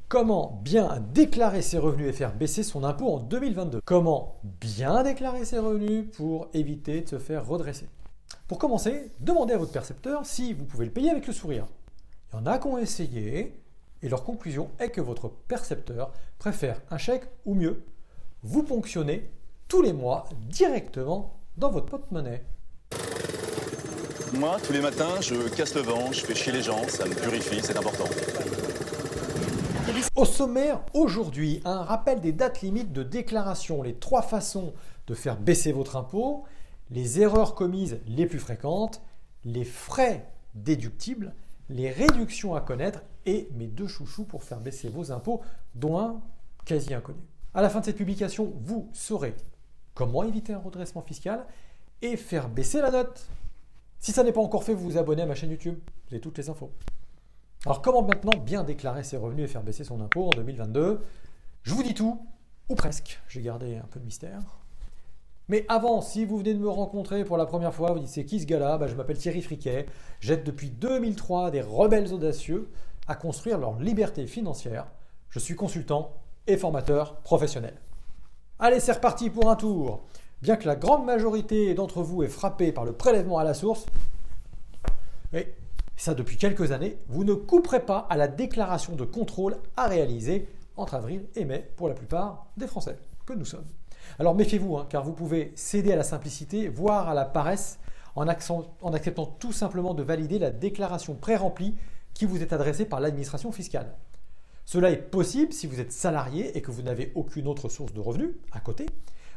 Comment bien déclarer ses revenus et faire baisser son impôt en 2022? Comment bien déclarer ses revenus pour éviter de se faire redresser? Pour commencer, demandez à votre percepteur si vous pouvez le payer avec le sourire. Il y en a qui ont essayé et leur conclusion est que votre percepteur préfère un chèque ou mieux, vous ponctionnez tous les mois directement dans votre porte-monnaie. Moi, tous les matins, je casse le vent, je fais chier les gens, ça me purifie, c'est important. Au sommaire, aujourd'hui, un rappel des dates limites de déclaration, les 3 façons de faire baisser votre impôt, les erreurs commises les plus fréquentes, les frais déductibles, les réductions à connaître et mes 2 chouchous pour faire baisser vos impôts, dont un quasi inconnu. À la fin de cette publication, vous saurez comment éviter un redressement fiscal et faire baisser la note. Si ça n'est pas encore fait, vous vous abonnez à ma chaîne YouTube, vous avez toutes les infos. Alors comment maintenant bien déclarer ses revenus et faire baisser son impôt en 2022? Je vous dis tout, ou presque, j'ai gardé un peu de mystère. Mais avant, si vous venez de me rencontrer pour la première fois, vous dites c'est qui ce gars-là? Je m'appelle Thierry Friquet, j'aide depuis 2003 des rebelles audacieux à construire leur liberté financière. Je suis consultant et formateur professionnel. Allez, c'est reparti pour un tour. Bien que la grande majorité d'entre vous est frappée par le prélèvement à la source, et ça depuis quelques années, vous ne couperez pas à la déclaration de contrôle à réaliser entre avril et mai pour la plupart des Français que nous sommes. Alors méfiez-vous, car vous pouvez céder à la simplicité, voire à la paresse, en acceptant tout simplement de valider la déclaration pré-remplie qui vous est adressée par l'administration fiscale. Cela est possible si vous êtes salarié et que vous n'avez aucune autre source de revenus à côté,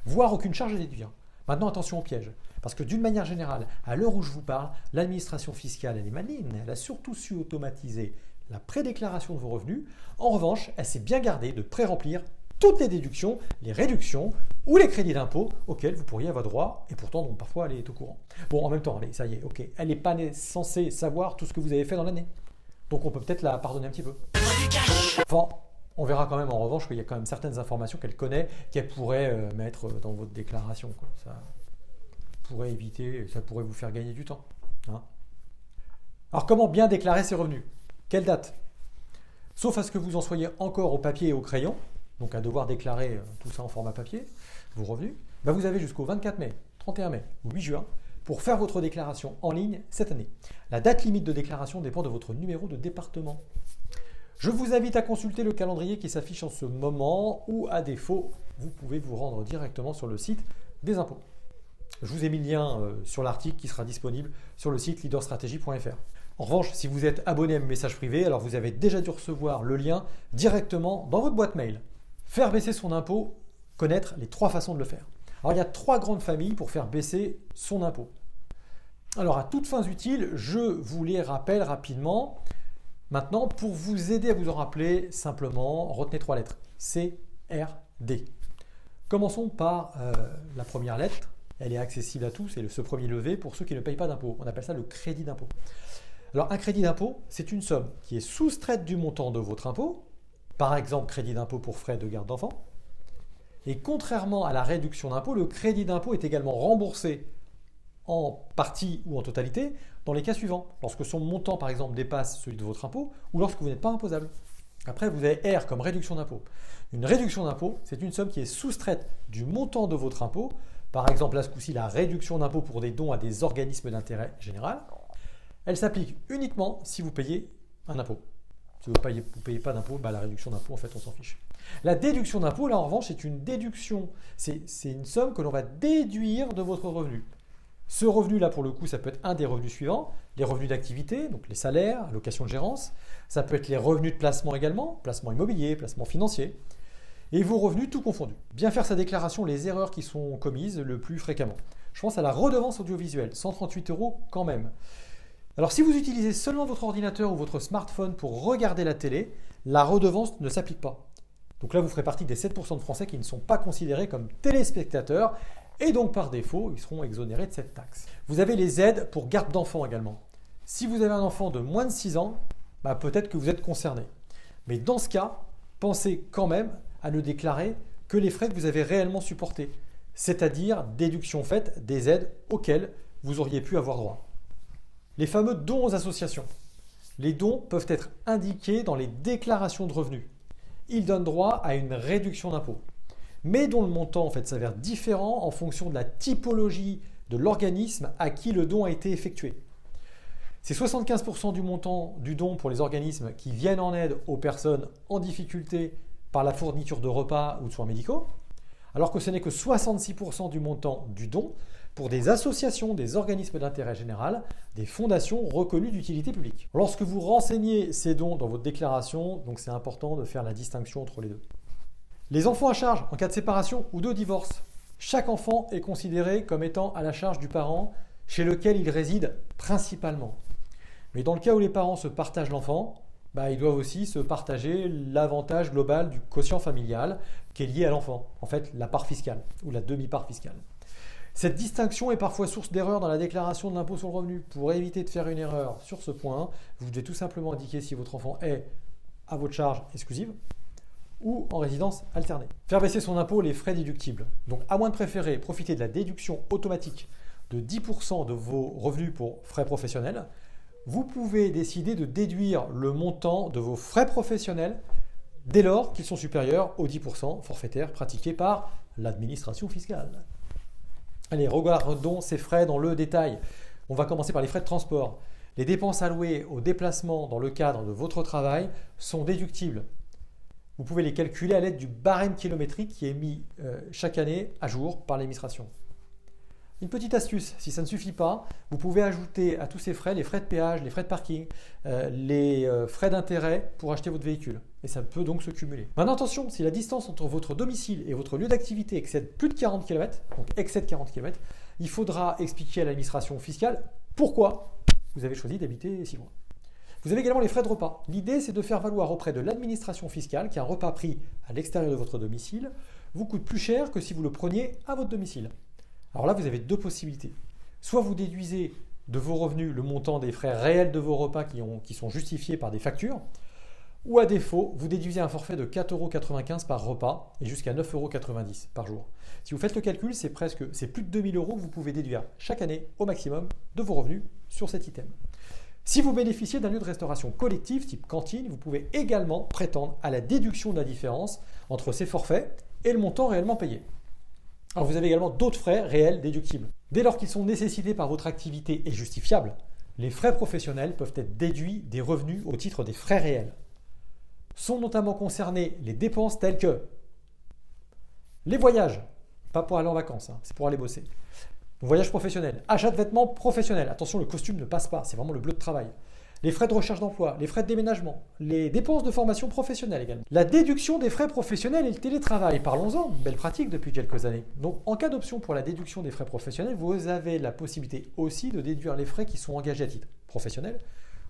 voire aucune charge à déduire. Maintenant, attention au piège, parce que d'une manière générale, à l'heure où je vous parle, l'administration fiscale, elle est maligne, elle a surtout su automatiser la prédéclaration de vos revenus. En revanche, elle s'est bien gardée de pré-remplir toutes les déductions, les réductions ou les crédits d'impôt auxquels vous pourriez avoir droit, et pourtant, donc, parfois, elle est au courant. Bon, en même temps, allez, ça y est, ok, elle n'est pas censée savoir tout ce que vous avez fait dans l'année. Donc, on peut peut-être la pardonner un petit peu. Enfin, on verra quand même en revanche qu'il y a quand même certaines informations qu'elle connaît, qu'elle pourrait mettre dans votre déclaration, quoi. Ça pourrait éviter, ça pourrait vous faire gagner du temps. Alors comment bien déclarer ses revenus? Quelle date? Sauf à ce que vous en soyez encore au papier et au crayon, donc à devoir déclarer tout ça en format papier, vos revenus, vous avez jusqu'au 24 mai, 31 mai ou 8 juin pour faire votre déclaration en ligne cette année. La date limite de déclaration dépend de votre numéro de département. Je vous invite à consulter le calendrier qui s'affiche en ce moment ou à défaut, vous pouvez vous rendre directement sur le site des impôts. Je vous ai mis le lien sur l'article qui sera disponible sur le site leaderstrategy.fr. En revanche, si vous êtes abonné à mes messages privés, alors vous avez déjà dû recevoir le lien directement dans votre boîte mail. Faire baisser son impôt, connaître les 3 façons de le faire. Alors il y a 3 grandes familles pour faire baisser son impôt. Alors à toutes fins utiles, je vous les rappelle rapidement. Maintenant, pour vous aider à vous en rappeler, simplement, retenez 3 lettres. C, R, D. Commençons par la première lettre. Elle est accessible à tous, c'est ce premier levé pour ceux qui ne payent pas d'impôt. On appelle ça le crédit d'impôt. Alors, un crédit d'impôt, c'est une somme qui est soustraite du montant de votre impôt. Par exemple, crédit d'impôt pour frais de garde d'enfant. Et contrairement à la réduction d'impôt, le crédit d'impôt est également remboursé en partie ou en totalité dans les cas suivants. Lorsque son montant, par exemple, dépasse celui de votre impôt ou lorsque vous n'êtes pas imposable. Après, vous avez R comme réduction d'impôt. Une réduction d'impôt, c'est une somme qui est soustraite du montant de votre impôt. Par exemple, là, ce coup-ci, la réduction d'impôt pour des dons à des organismes d'intérêt général. Elle s'applique uniquement si vous payez un impôt. Si vous ne payez pas d'impôt, la réduction d'impôt, en fait, on s'en fiche. La déduction d'impôt, là, en revanche, c'est une déduction. C'est une somme que l'on va déduire de votre revenu. Ce revenu-là, pour le coup, ça peut être un des revenus suivants. Les revenus d'activité, donc les salaires, allocations de gérance. Ça peut être les revenus de placement également, placement immobilier, placement financier. Et vos revenus, tout confondu. Bien faire sa déclaration, les erreurs qui sont commises le plus fréquemment. Je pense à la redevance audiovisuelle, 138 € quand même. Alors si vous utilisez seulement votre ordinateur ou votre smartphone pour regarder la télé, la redevance ne s'applique pas. Donc là, vous ferez partie des 7% de Français qui ne sont pas considérés comme téléspectateurs et donc par défaut, ils seront exonérés de cette taxe. Vous avez les aides pour garde d'enfants également. Si vous avez un enfant de moins de 6 ans, peut-être que vous êtes concerné. Mais dans ce cas, pensez quand même à ne déclarer que les frais que vous avez réellement supportés, c'est-à-dire déduction faite des aides auxquelles vous auriez pu avoir droit. Les fameux dons aux associations. Les dons peuvent être indiqués dans les déclarations de revenus. il donne droit à une réduction d'impôt, mais dont le montant en fait s'avère différent en fonction de la typologie de l'organisme à qui le don a été effectué. C'est 75% du montant du don pour les organismes qui viennent en aide aux personnes en difficulté par la fourniture de repas ou de soins médicaux, alors que ce n'est que 66% du montant du don pour des associations, des organismes d'intérêt général, des fondations reconnues d'utilité publique. Lorsque vous renseignez ces dons dans votre déclaration, donc c'est important de faire la distinction entre les deux. Les enfants à charge en cas de séparation ou de divorce. Chaque enfant est considéré comme étant à la charge du parent chez lequel il réside principalement. Mais dans le cas où les parents se partagent l'enfant, ils doivent aussi se partager l'avantage global du quotient familial qui est lié à l'enfant, en fait la part fiscale ou la demi-part fiscale. Cette distinction est parfois source d'erreur dans la déclaration de l'impôt sur le revenu. Pour éviter de faire une erreur sur ce point, vous devez tout simplement indiquer si votre enfant est à votre charge exclusive ou en résidence alternée. Faire baisser son impôt, les frais déductibles. Donc à moins de préférer profiter de la déduction automatique de 10% de vos revenus pour frais professionnels, vous pouvez décider de déduire le montant de vos frais professionnels dès lors qu'ils sont supérieurs aux 10% forfaitaires pratiqués par l'administration fiscale. Allez, regardons ces frais dans le détail. On va commencer par les frais de transport. Les dépenses allouées au déplacement dans le cadre de votre travail sont déductibles. Vous pouvez les calculer à l'aide du barème kilométrique qui est mis chaque année à jour par l'administration. Une petite astuce, si ça ne suffit pas, vous pouvez ajouter à tous ces frais les frais de péage, les frais de parking, les frais d'intérêt pour acheter votre véhicule. Et ça peut donc se cumuler. Maintenant attention, si la distance entre votre domicile et votre lieu d'activité excède plus de 40 km, donc excède 40 km, il faudra expliquer à l'administration fiscale pourquoi vous avez choisi d'habiter si loin. Vous avez également les frais de repas. L'idée, c'est de faire valoir auprès de l'administration fiscale qu'un repas pris à l'extérieur de votre domicile vous coûte plus cher que si vous le preniez à votre domicile. Alors là, vous avez deux possibilités. Soit vous déduisez de vos revenus le montant des frais réels de vos repas qui sont justifiés par des factures, ou à défaut, vous déduisez un forfait de 4,95 € par repas et jusqu'à 9,90 € par jour. Si vous faites le calcul, c'est plus de 2 000 € que vous pouvez déduire chaque année au maximum de vos revenus sur cet item. Si vous bénéficiez d'un lieu de restauration collectif type cantine, vous pouvez également prétendre à la déduction de la différence entre ces forfaits et le montant réellement payé. Alors vous avez également d'autres frais réels déductibles. Dès lors qu'ils sont nécessités par votre activité et justifiables, les frais professionnels peuvent être déduits des revenus au titre des frais réels. Sont notamment concernés les dépenses telles que les voyages, pas pour aller en vacances, c'est pour aller bosser. Voyage professionnel, achat de vêtements professionnels, attention le costume ne passe pas, c'est vraiment le bleu de travail. Les frais de recherche d'emploi, les frais de déménagement, les dépenses de formation professionnelle également. La déduction des frais professionnels et le télétravail, parlons-en, belle pratique depuis quelques années. Donc en cas d'option pour la déduction des frais professionnels, vous avez la possibilité aussi de déduire les frais qui sont engagés à titre professionnel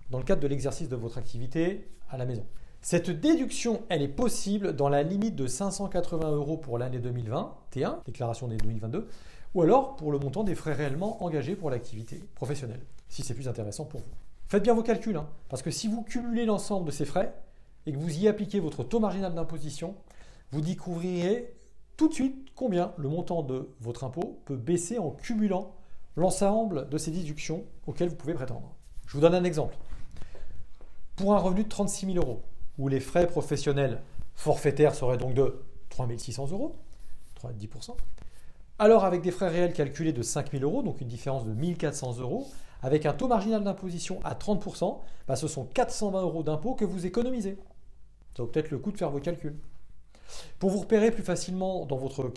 dans le cadre de l'exercice de votre activité à la maison. Cette déduction, elle est possible dans la limite de 580 € pour l'année 2021, déclaration des 2022, ou alors pour le montant des frais réellement engagés pour l'activité professionnelle, si c'est plus intéressant pour vous. Faites bien vos calculs, parce que si vous cumulez l'ensemble de ces frais et que vous y appliquez votre taux marginal d'imposition, vous découvrirez tout de suite combien le montant de votre impôt peut baisser en cumulant l'ensemble de ces déductions auxquelles vous pouvez prétendre. Je vous donne un exemple. Pour un revenu de 36 000 €, où les frais professionnels forfaitaires seraient donc de 3 600 €, 10%, alors avec des frais réels calculés de 5 000 €, donc une différence de 1 400 €, avec un taux marginal d'imposition à 30%, ce sont 420 € d'impôt que vous économisez. Ça vaut peut-être le coup de faire vos calculs. Pour vous repérer plus facilement pour votre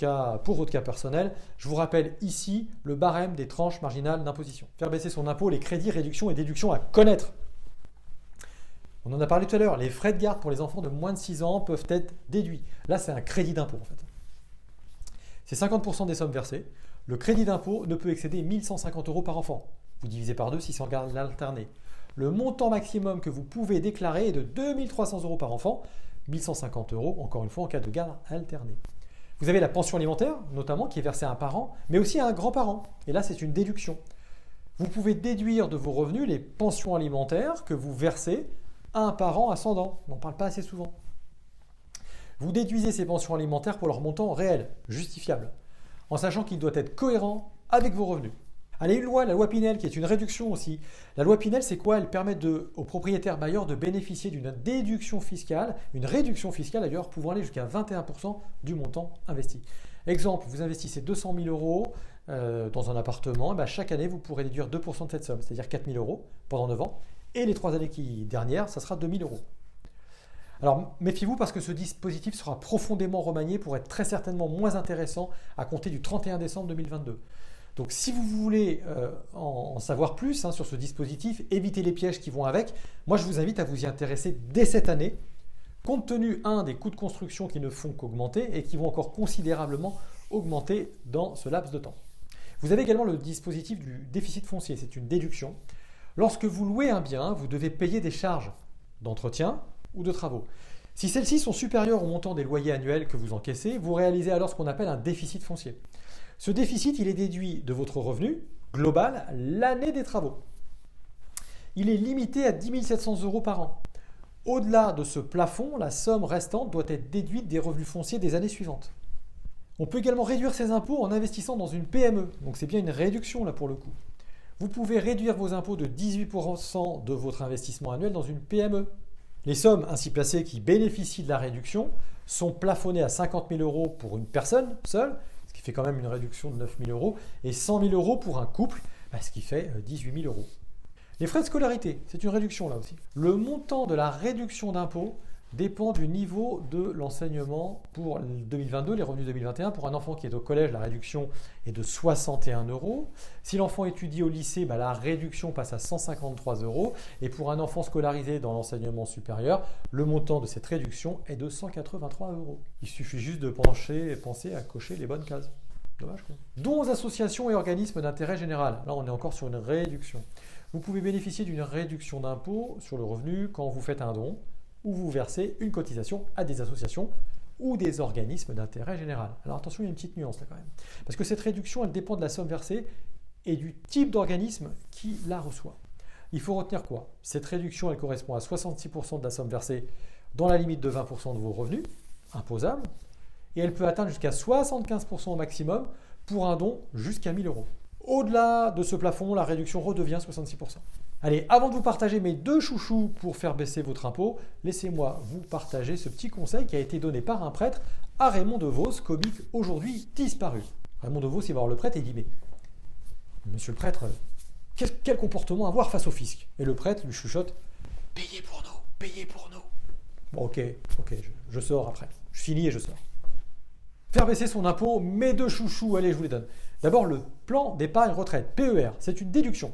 cas personnel, je vous rappelle ici le barème des tranches marginales d'imposition. Faire baisser son impôt, les crédits, réductions et déductions à connaître. On en a parlé tout à l'heure, les frais de garde pour les enfants de moins de 6 ans peuvent être déduits. Là, c'est un crédit d'impôt en fait. C'est 50% des sommes versées. Le crédit d'impôt ne peut excéder 1 150 € par enfant. Vous divisez par 2 si c'est en garde alternée. Le montant maximum que vous pouvez déclarer est de 2 300 € par enfant, 1 150 € encore une fois en cas de garde alternée. Vous avez la pension alimentaire, notamment, qui est versée à un parent, mais aussi à un grand-parent. Et là, c'est une déduction. Vous pouvez déduire de vos revenus les pensions alimentaires que vous versez à un parent ascendant. On n'en parle pas assez souvent. Vous déduisez ces pensions alimentaires pour leur montant réel, justifiable, en sachant qu'il doit être cohérent avec vos revenus. Allez, une loi, la loi Pinel, qui est une réduction aussi. La loi Pinel, c'est quoi? Elle permet aux propriétaires bailleurs de bénéficier d'une déduction fiscale, une réduction fiscale d'ailleurs, pouvant aller jusqu'à 21% du montant investi. Exemple, vous investissez 200 000 euros dans un appartement, et chaque année, vous pourrez déduire 2% de cette somme, c'est-à-dire 4 000 euros pendant 9 ans. Et les 3 années dernières, ça sera 2 000 euros. Alors, méfiez-vous parce que ce dispositif sera profondément remanié pour être très certainement moins intéressant à compter du 31 décembre 2022. Donc si vous voulez en savoir plus sur ce dispositif, évitez les pièges qui vont avec, moi je vous invite à vous y intéresser dès cette année, compte tenu des coûts de construction qui ne font qu'augmenter et qui vont encore considérablement augmenter dans ce laps de temps. Vous avez également le dispositif du déficit foncier, c'est une déduction. Lorsque vous louez un bien, vous devez payer des charges d'entretien ou de travaux. Si celles-ci sont supérieures au montant des loyers annuels que vous encaissez, vous réalisez alors ce qu'on appelle un déficit foncier. Ce déficit, il est déduit de votre revenu global l'année des travaux. Il est limité à 10 700 euros par an. Au-delà de ce plafond, la somme restante doit être déduite des revenus fonciers des années suivantes. On peut également réduire ses impôts en investissant dans une PME. Donc c'est bien une réduction là pour le coup. Vous pouvez réduire vos impôts de 18% de votre investissement annuel dans une PME. Les sommes ainsi placées qui bénéficient de la réduction sont plafonnées à 50 000 euros pour une personne seule, ce qui fait quand même une réduction de 9 000 euros, et 100 000 euros pour un couple, ce qui fait 18 000 euros. Les frais de scolarité, c'est une réduction là aussi. Le montant de la réduction d'impôt dépend du niveau de l'enseignement pour 2022, les revenus 2021. Pour un enfant qui est au collège, la réduction est de 61 euros. Si l'enfant étudie au lycée, la réduction passe à 153 euros. Et pour un enfant scolarisé dans l'enseignement supérieur, le montant de cette réduction est de 183 euros. Il suffit juste de penser à cocher les bonnes cases. Dommage quoi. Dons aux associations et organismes d'intérêt général. Là, on est encore sur une réduction. Vous pouvez bénéficier d'une réduction d'impôt sur le revenu quand vous faites un don ou vous versez une cotisation à des associations ou des organismes d'intérêt général. Alors attention, il y a une petite nuance là quand même. Parce que cette réduction, elle dépend de la somme versée et du type d'organisme qui la reçoit. Il faut retenir quoi? Cette réduction, elle correspond à 66% de la somme versée dans la limite de 20% de vos revenus imposables et elle peut atteindre jusqu'à 75% au maximum pour un don jusqu'à 1 000 euros. Au-delà de ce plafond, la réduction redevient 66%. Allez, avant de vous partager mes 2 chouchous pour faire baisser votre impôt, laissez-moi vous partager ce petit conseil qui a été donné par un prêtre à Raymond DeVos, comique aujourd'hui disparu. Raymond DeVos, il va voir le prêtre et il dit « Mais, monsieur le prêtre, quel comportement avoir face au fisc ?» Et le prêtre lui chuchote « Payez pour nous, payez pour nous. » Bon, ok, je sors après. Je finis et je sors. Faire baisser son impôt, mes 2 chouchous, allez, je vous les donne. D'abord, le plan d'épargne retraite, PER, c'est une déduction.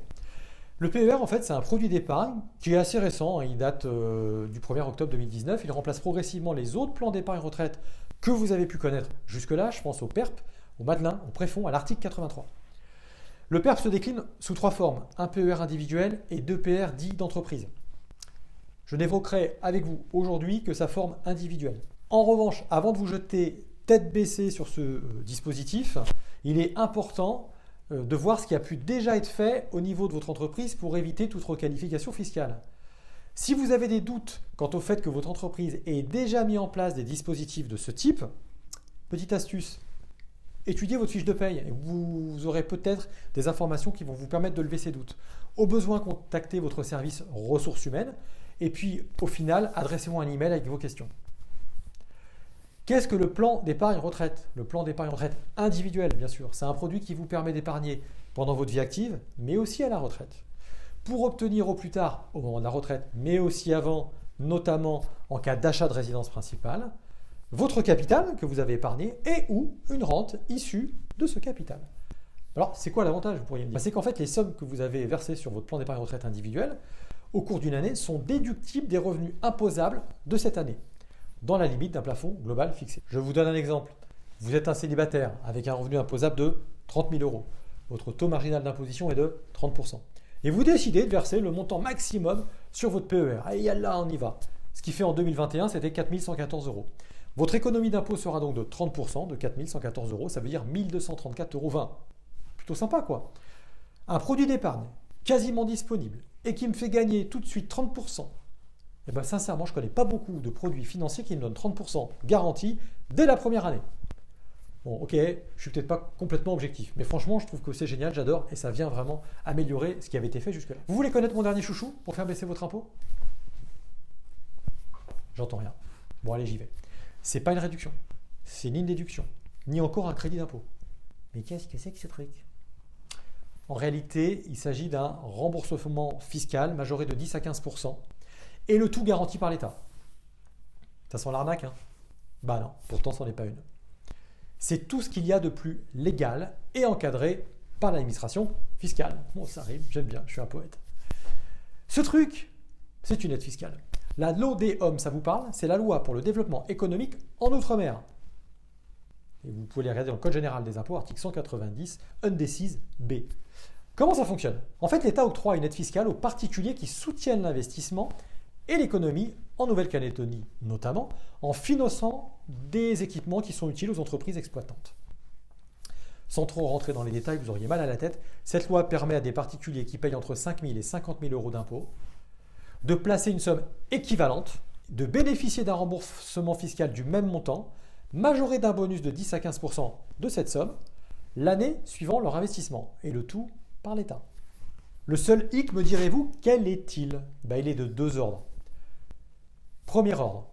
Le PER, en fait, c'est un produit d'épargne qui est assez récent, il date du 1er octobre 2019. Il remplace progressivement les autres plans d'épargne retraite que vous avez pu connaître jusque-là. Je pense au PERP, au Madelin, au Préfonds, à l'article 83. Le PERP se décline sous 3 formes, un PER individuel et 2 PER dits d'entreprise. Je n'évoquerai avec vous aujourd'hui que sa forme individuelle. En revanche, avant de vous jeter tête baissée sur ce dispositif, il est important de voir ce qui a pu déjà être fait au niveau de votre entreprise pour éviter toute requalification fiscale. Si vous avez des doutes quant au fait que votre entreprise ait déjà mis en place des dispositifs de ce type, petite astuce, étudiez votre fiche de paye et vous aurez peut-être des informations qui vont vous permettre de lever ces doutes. Au besoin, contactez votre service ressources humaines et puis au final, adressez-moi un email avec vos questions. Qu'est-ce que le plan d'épargne retraite? Le plan d'épargne retraite individuel, bien sûr. C'est un produit qui vous permet d'épargner pendant votre vie active, mais aussi à la retraite. Pour obtenir au plus tard, au moment de la retraite, mais aussi avant, notamment en cas d'achat de résidence principale, votre capital que vous avez épargné et ou une rente issue de ce capital. Alors, c'est quoi l'avantage, vous pourriez me dire? C'est qu'en fait, les sommes que vous avez versées sur votre plan d'épargne retraite individuel, au cours d'une année, sont déductibles des revenus imposables de cette année, dans la limite d'un plafond global fixé. Je vous donne un exemple. Vous êtes un célibataire avec un revenu imposable de 30 000 euros. Votre taux marginal d'imposition est de 30%. Et vous décidez de verser le montant maximum sur votre PER. Et là, on y va. Ce qui fait en 2021, c'était 4 114 euros. Votre économie d'impôt sera donc de 30%, de 4 114 euros. Ça veut dire 1 234,20 euros. Plutôt sympa, quoi. Un produit d'épargne quasiment disponible et qui me fait gagner tout de suite 30%. Eh bien, sincèrement, je ne connais pas beaucoup de produits financiers qui me donnent 30% garantie dès la première année. Bon, ok, je suis peut-être pas complètement objectif, mais franchement, je trouve que c'est génial, j'adore, et ça vient vraiment améliorer ce qui avait été fait jusque-là. Vous voulez connaître mon dernier chouchou pour faire baisser votre impôt? J'entends rien. Bon, allez, j'y vais. C'est pas une réduction, c'est ni une déduction, ni encore un crédit d'impôt. Mais qu'est-ce que c'est que ce truc? En réalité, il s'agit d'un remboursement fiscal majoré de 10 à 15%, et le tout garanti par l'État. Ça sent l'arnaque, hein? Bah non, pourtant, c'en est pas une. C'est tout ce qu'il y a de plus légal et encadré par l'administration fiscale. Bon, ça arrive, j'aime bien, je suis un poète. Ce truc, c'est une aide fiscale. La LODEOM, ça vous parle? C'est la loi pour le développement économique en Outre-mer. Et vous pouvez les regarder dans le Code général des impôts, article 190, undecis B. Comment ça fonctionne? En fait, l'État octroie une aide fiscale aux particuliers qui soutiennent l'investissement et l'économie en Nouvelle-Calédonie, notamment en finançant des équipements qui sont utiles aux entreprises exploitantes. Sans trop rentrer dans les détails, vous auriez mal à la tête, cette loi permet à des particuliers qui payent entre 5 000 et 50 000 euros d'impôts de placer une somme équivalente, de bénéficier d'un remboursement fiscal du même montant, majoré d'un bonus de 10 à 15% de cette somme, l'année suivant leur investissement, et le tout par l'État. Le seul hic, me direz-vous, quel est-il? Il est de deux ordres. Premier ordre,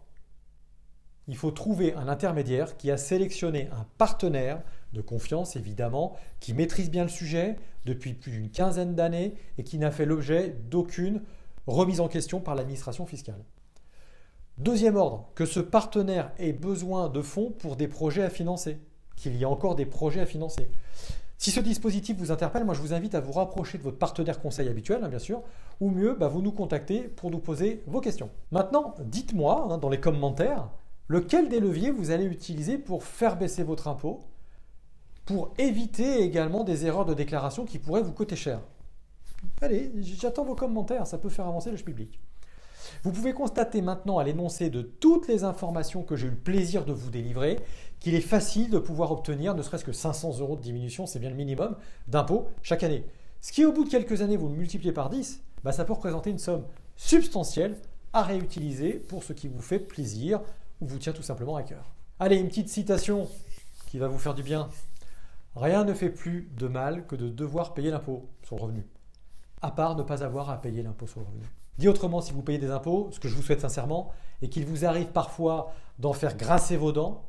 il faut trouver un intermédiaire qui a sélectionné un partenaire de confiance, évidemment, qui maîtrise bien le sujet depuis plus d'une quinzaine d'années et qui n'a fait l'objet d'aucune remise en question par l'administration fiscale. Deuxième ordre, que ce partenaire ait besoin de fonds pour des projets à financer, qu'il y ait encore des projets à financer. Si ce dispositif vous interpelle, moi je vous invite à vous rapprocher de votre partenaire conseil habituel, bien sûr, ou mieux, vous nous contactez pour nous poser vos questions. Maintenant, dites-moi dans les commentaires, lequel des leviers vous allez utiliser pour faire baisser votre impôt, pour éviter également des erreurs de déclaration qui pourraient vous coûter cher. Allez, j'attends vos commentaires, ça peut faire avancer le public. Vous pouvez constater maintenant à l'énoncé de toutes les informations que j'ai eu le plaisir de vous délivrer qu'il est facile de pouvoir obtenir ne serait-ce que 500 euros de diminution, c'est bien le minimum, d'impôt chaque année. Ce qui au bout de quelques années, vous le multipliez par 10, ça peut représenter une somme substantielle à réutiliser pour ce qui vous fait plaisir ou vous tient tout simplement à cœur. Allez, une petite citation qui va vous faire du bien. Rien ne fait plus de mal que de devoir payer l'impôt sur le revenu, à part ne pas avoir à payer l'impôt sur le revenu. Dit autrement, si vous payez des impôts, ce que je vous souhaite sincèrement, et qu'il vous arrive parfois d'en faire grincer vos dents,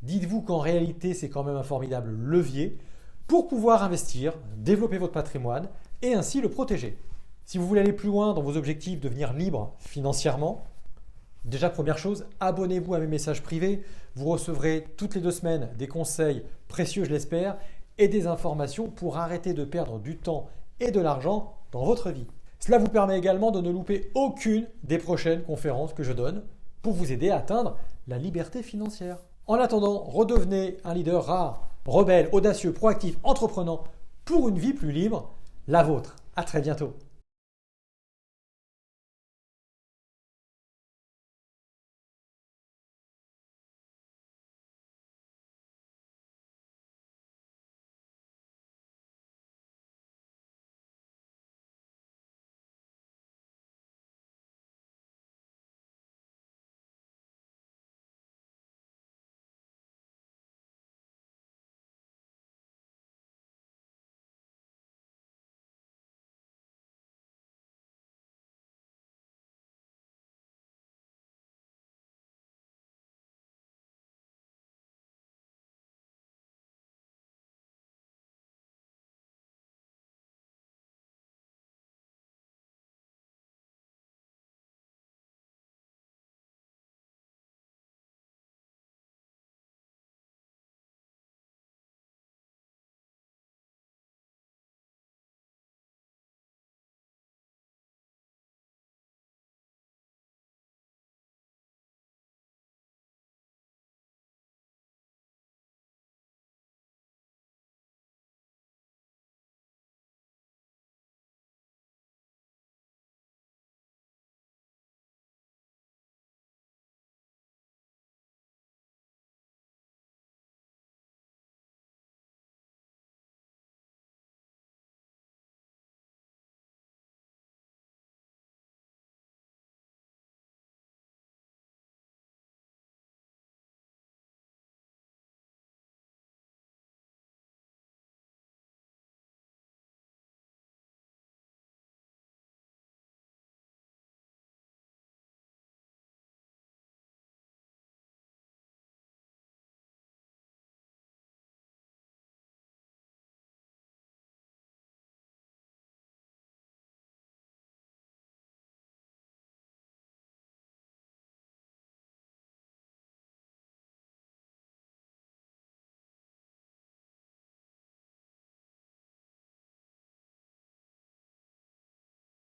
dites-vous qu'en réalité, c'est quand même un formidable levier pour pouvoir investir, développer votre patrimoine et ainsi le protéger. Si vous voulez aller plus loin dans vos objectifs, devenir libre financièrement, déjà première chose, abonnez-vous à mes messages privés. Vous recevrez toutes les 2 semaines des conseils précieux, je l'espère, et des informations pour arrêter de perdre du temps et de l'argent dans votre vie. Cela vous permet également de ne louper aucune des prochaines conférences que je donne pour vous aider à atteindre la liberté financière. En attendant, redevenez un leader rare, rebelle, audacieux, proactif, entreprenant pour une vie plus libre, la vôtre. À très bientôt.